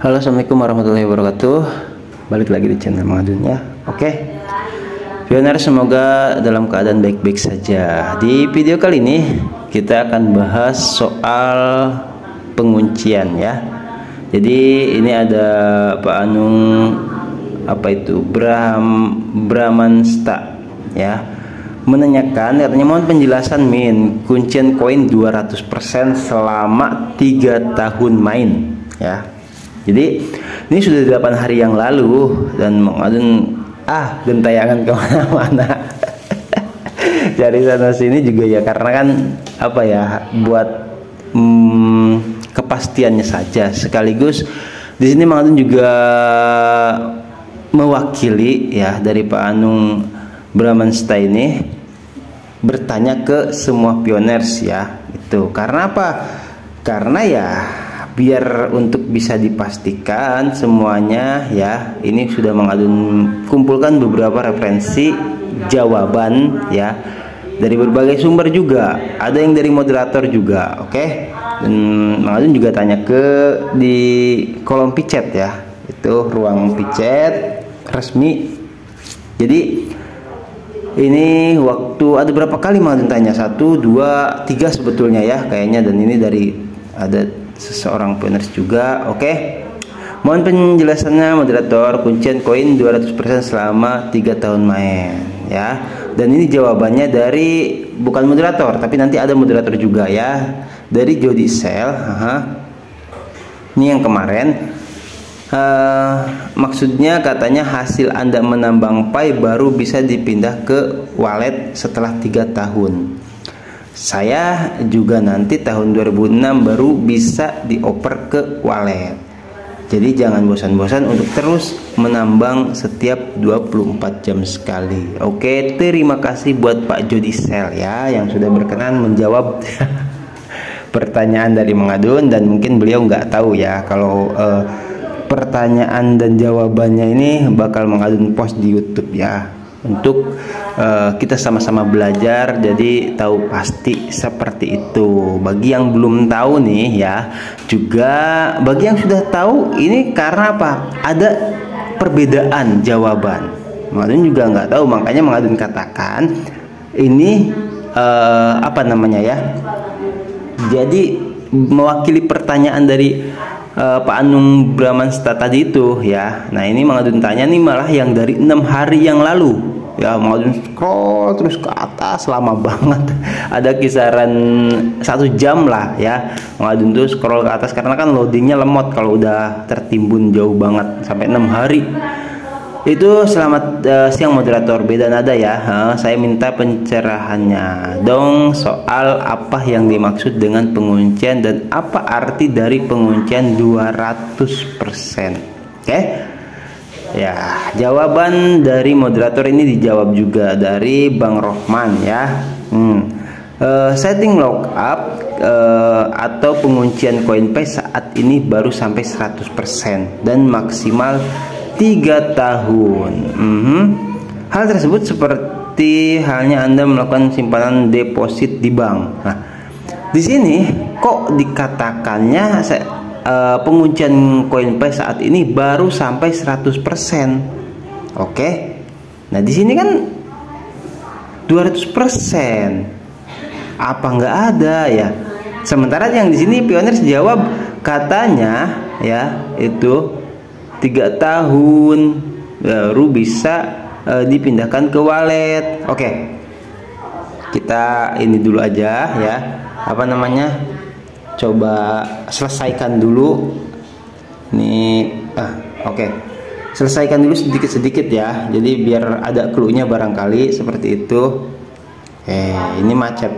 Halo, assalamualaikum warahmatullahi wabarakatuh. Balik lagi di channel Mangadun ya. Oke, pioner, semoga dalam keadaan baik-baik saja. Di video kali ini kita akan bahas soal penguncian ya. Jadi ini ada Pak Anung, apa itu, Bramansta ya, menanyakan, katanya mohon penjelasan kuncian koin 200% selama 3 tahun main ya. Jadi ini sudah 8 hari yang lalu dan Mangadun gentayangan kemana-mana cari sana sini juga ya, karena kan apa ya, buat kepastiannya saja. Sekaligus di sini Mangadun juga mewakili ya dari Pak Anung Bramansta ini bertanya ke semua pioners ya. Itu karena apa? Karena ya biar untuk bisa dipastikan semuanya ya, ini sudah Mangadun kumpulkan beberapa referensi jawaban ya dari berbagai sumber juga, ada yang dari moderator juga. Oke, dan Mangadun juga tanya di kolom picet ya, itu ruang picet resmi. Jadi ini waktu ada berapa kali Mangadun tanya, 1, 2, 3 sebetulnya ya kayaknya, dan ini dari ada seseorang pioners juga. Oke, mohon penjelasannya moderator, kuncian koin 200% selama 3 tahun main ya. Dan ini jawabannya dari bukan moderator, tapi nanti ada moderator juga ya, dari Jody Sel. Ini yang kemarin, maksudnya katanya hasil Anda menambang Pi baru bisa dipindah ke wallet setelah 3 tahun. Saya juga nanti tahun 2006 baru bisa dioper ke wallet. Jadi jangan bosan-bosan untuk terus menambang setiap 24 jam sekali. Oke, terima kasih buat Pak Jody Sel ya, yang sudah berkenan menjawab pertanyaan dari Mangadun. Dan mungkin beliau nggak tahu ya kalau pertanyaan dan jawabannya ini bakal Mangadun post di YouTube ya, untuk kita sama-sama belajar, jadi tahu pasti seperti itu. Bagi yang belum tahu nih ya, juga bagi yang sudah tahu, ini karena apa? Ada perbedaan jawaban. Mangadun juga nggak tahu, makanya Mangadun katakan ini apa namanya ya, jadi mewakili pertanyaan dari Pak Anung Bramansta tadi itu ya. Nah ini Mangadun tanya nih malah yang dari 6 hari yang lalu ya. Mangadun scroll terus ke atas lama banget, ada kisaran 1 jam lah ya. Mangadun tuh scroll ke atas karena kan loadingnya lemot kalau udah tertimbun jauh banget, sampai 6 hari. Itu selamat siang moderator, beda nada ya. Saya minta pencerahannya dong soal apa yang dimaksud dengan penguncian dan apa arti dari penguncian 200%. Oke ya, jawaban dari moderator ini dijawab juga dari Bang Rohman ya. Setting lockup atau penguncian CoinPay saat ini baru sampai 100% dan maksimal 3 tahun. Hal tersebut seperti halnya Anda melakukan simpanan deposit di bank. Nah, di sini kok dikatakannya penguncian CoinPay saat ini baru sampai 100%. Oke. Nah, di sini kan 200%. Apa nggak ada ya? Sementara yang di sini pioners jawab katanya ya itu 3 tahun baru bisa dipindahkan ke wallet. Oke, kita ini dulu aja ya, apa namanya, coba selesaikan dulu nih. Oke, selesaikan dulu sedikit-sedikit ya, jadi biar ada clue-nya barangkali seperti itu. Ini macet.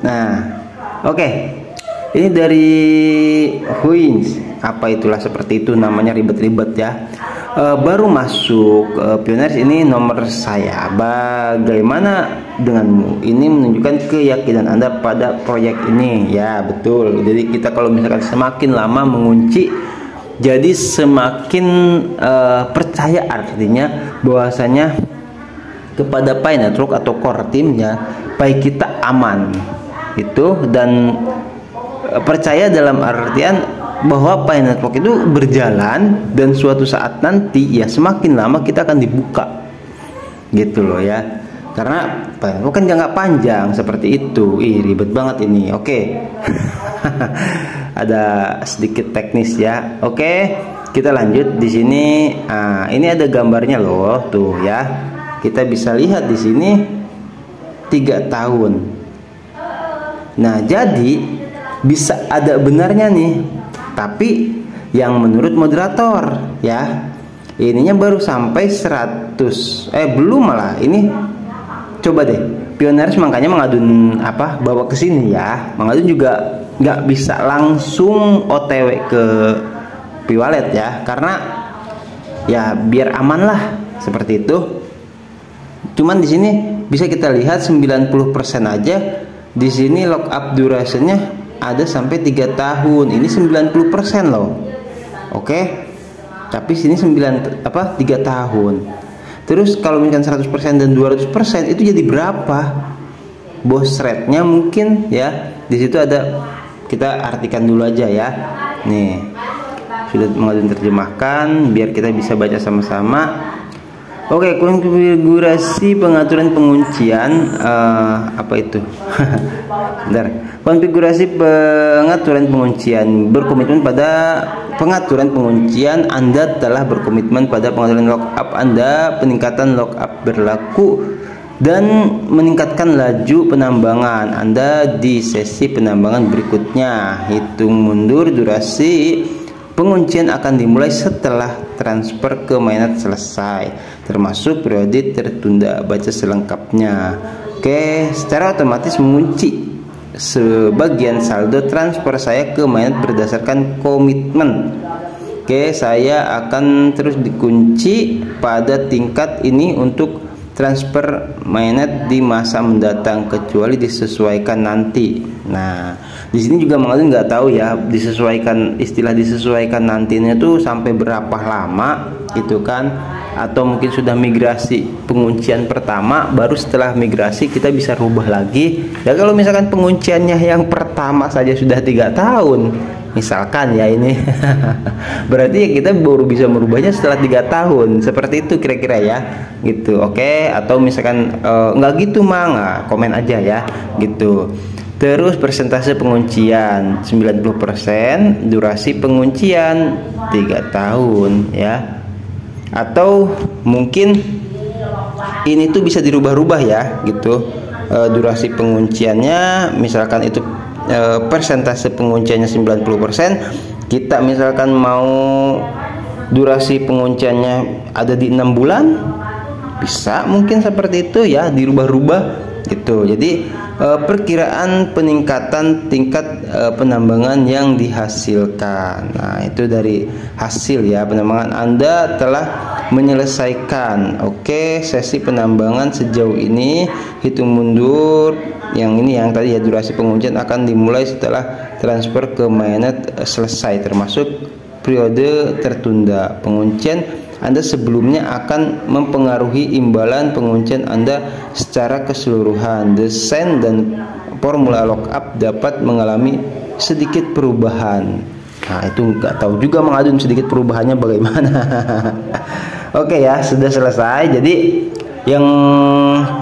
Nah, oke. Ini dari Huins, apa itulah seperti itu namanya, ribet-ribet ya. Baru masuk pioners, ini nomor saya. Bagaimana denganmu? Ini menunjukkan keyakinan Anda pada proyek ini. Ya betul. Jadi kita kalau misalkan semakin lama mengunci, jadi semakin percaya, artinya bahwasanya kepada Pi Network atau core teamnya, Pi kita aman itu. Dan percaya dalam artian bahwa Pi Network itu berjalan dan suatu saat nanti ya semakin lama kita akan dibuka gitu loh ya, karena Pi Network kan jangka panjang seperti itu. Ribet banget ini. Oke. Ada sedikit teknis ya. Oke, kita lanjut di sini. Ini ada gambarnya loh tuh ya, kita bisa lihat di sini 3 tahun. Nah, jadi bisa ada benarnya nih, tapi yang menurut moderator ya, ininya baru sampai 100, belum malah ini. Coba deh, Pioneers makanya mengadun bawa ke sini ya. Mengadun juga nggak bisa langsung OTW ke Pi-Wallet ya, karena ya biar aman lah seperti itu. Cuman di sini bisa kita lihat 90% aja. Di sini lockup durationnya ada sampai 3 tahun. Ini 90% loh. Oke. Tapi sini 3 tahun. Terus kalau misalkan 100% dan 200% itu jadi berapa? Boss rate-nya mungkin ya. Di situ ada, kita artikan dulu aja ya. Nih. Sudah mengadun terjemahkan biar kita bisa baca sama-sama. Oke, konfigurasi pengaturan penguncian apa itu? Bentar. Konfigurasi pengaturan penguncian berkomitmen pada pengaturan penguncian. Anda telah berkomitmen pada pengaturan lockup Anda, peningkatan lockup berlaku dan meningkatkan laju penambangan Anda di sesi penambangan berikutnya. Hitung mundur durasi penguncian akan dimulai setelah transfer ke mainnet selesai, termasuk periode tertunda. Baca selengkapnya. Oke, secara otomatis mengunci sebagian saldo transfer saya ke mainnet berdasarkan komitmen. Oke, saya akan terus dikunci pada tingkat ini untuk transfer mainnet di masa mendatang kecuali disesuaikan nanti. Nah, di sini juga mengadun nggak tahu ya, disesuaikan, istilah disesuaikan nantinya tuh sampai berapa lama gitu kan, atau mungkin sudah migrasi penguncian pertama baru setelah migrasi kita bisa rubah lagi ya. Kalau misalkan pengunciannya yang pertama saja sudah 3 tahun misalkan ya, ini berarti ya kita baru bisa merubahnya setelah 3 tahun seperti itu kira-kira ya gitu. Oke, atau misalkan nggak gitu mang, komen aja ya gitu. Terus persentase penguncian 90%, durasi penguncian 3 tahun ya. Atau mungkin ini tuh bisa dirubah-rubah ya gitu. Durasi pengunciannya misalkan itu persentase pengunciannya 90%, kita misalkan mau durasi pengunciannya ada di 6 bulan, bisa mungkin seperti itu ya, dirubah-rubah gitu. Jadi perkiraan peningkatan tingkat penambangan yang dihasilkan. Nah, itu dari hasil ya penambangan Anda telah menyelesaikan. Oke, sesi penambangan sejauh ini. Hitung mundur yang ini, yang tadi ya, durasi penguncian akan dimulai setelah transfer ke mainnet selesai, termasuk periode tertunda. Penguncian Anda sebelumnya akan mempengaruhi imbalan penguncian Anda secara keseluruhan. Desain dan formula lockup dapat mengalami sedikit perubahan. Nah, itu nggak tahu juga mengadun sedikit perubahannya bagaimana. Oke ya, sudah selesai. Jadi yang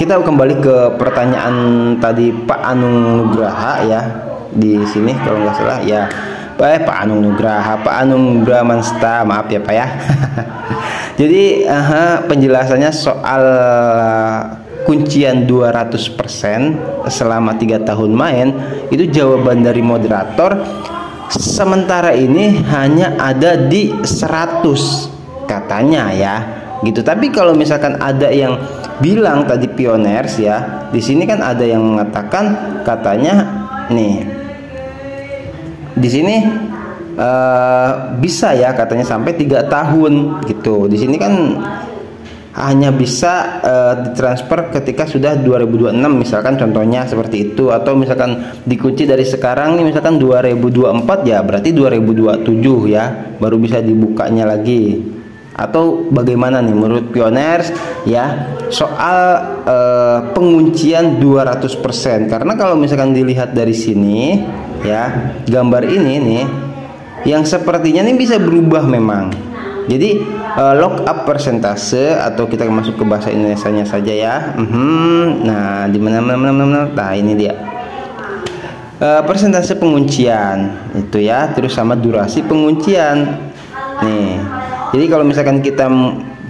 kita kembali ke pertanyaan tadi Pak Anung Nugraha ya, di sini kalau nggak salah ya. Pak Anung Nugraha, Pak Anung Bramasta, maaf ya Pak ya. Jadi penjelasannya soal kuncian 200% selama 3 tahun main itu jawaban dari moderator. Sementara ini hanya ada di 100 katanya ya gitu. Tapi kalau misalkan ada yang bilang tadi Pioneers ya, di sini kan ada yang mengatakan katanya nih di sini bisa ya katanya sampai 3 tahun gitu. Di sini kan hanya bisa ditransfer ketika sudah 2026 misalkan, contohnya seperti itu. Atau misalkan dikunci dari sekarang nih misalkan 2024 ya, berarti 2027 ya baru bisa dibukanya lagi. Atau bagaimana nih menurut Pioneers ya soal penguncian 200%? Karena kalau misalkan dilihat dari sini ya, gambar ini nih yang sepertinya nih bisa berubah memang. Jadi lockup persentase, atau kita masuk ke bahasa Indonesianya saja ya. Nah, di mana? Nah, ini dia. Persentase penguncian itu ya, terus sama durasi penguncian. Nih. Jadi kalau misalkan kita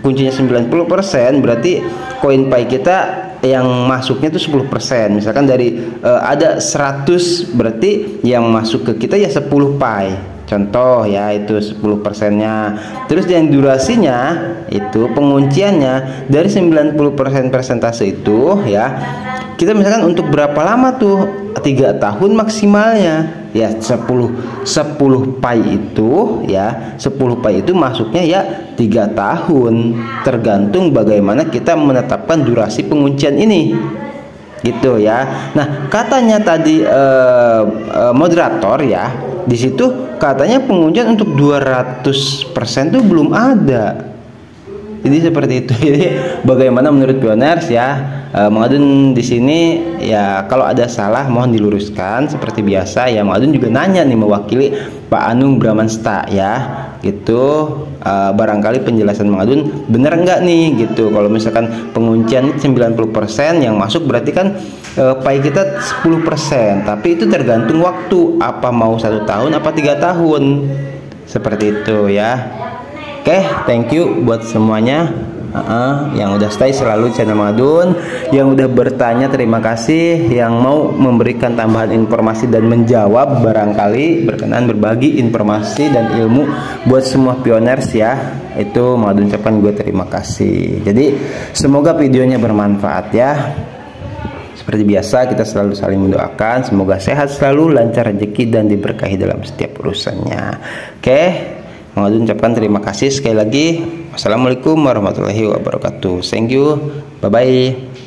kuncinya 90%, berarti koin Pi kita yang masuknya itu 10%. Misalkan dari ada 100, berarti yang masuk ke kita ya 10 Pi. Contoh ya, itu 10%-nya. Terus yang durasinya itu pengunciannya dari 90% persentase itu ya. Kita misalkan untuk berapa lama tuh? 3 tahun maksimalnya. Ya 10 Pi itu ya, 10 Pi itu masuknya ya 3 tahun. Tergantung bagaimana kita menetapkan durasi penguncian ini. Gitu ya. Nah, katanya tadi moderator ya, di situ katanya penguncian untuk 200% tuh belum ada. Jadi seperti itu. Jadi bagaimana menurut Pioners ya? Mang Adun di sini ya, kalau ada salah mohon diluruskan seperti biasa ya. Mang Adun juga nanya nih mewakili Pak Anung Bramansta ya. Gitu, barangkali penjelasan Mang Adun bener nggak nih gitu. Kalau misalkan penguncian 90% yang masuk, berarti kan Pi kita 10%, tapi itu tergantung waktu, apa mau 1 tahun apa 3 tahun, seperti itu ya. Oke, thank you buat semuanya yang udah stay selalu channel Mang Adun, yang udah bertanya terima kasih, yang mau memberikan tambahan informasi dan menjawab barangkali berkenan berbagi informasi dan ilmu buat semua pioners ya. Itu Mang Adun ucapkan gue terima kasih. Jadi semoga videonya bermanfaat ya. Seperti biasa kita selalu saling mendoakan, semoga sehat selalu, lancar rezeki dan diberkahi dalam setiap urusannya. Oke, Mang Adun ucapkan terima kasih sekali lagi. Wassalamualaikum warahmatullahi wabarakatuh. Thank you. Bye bye.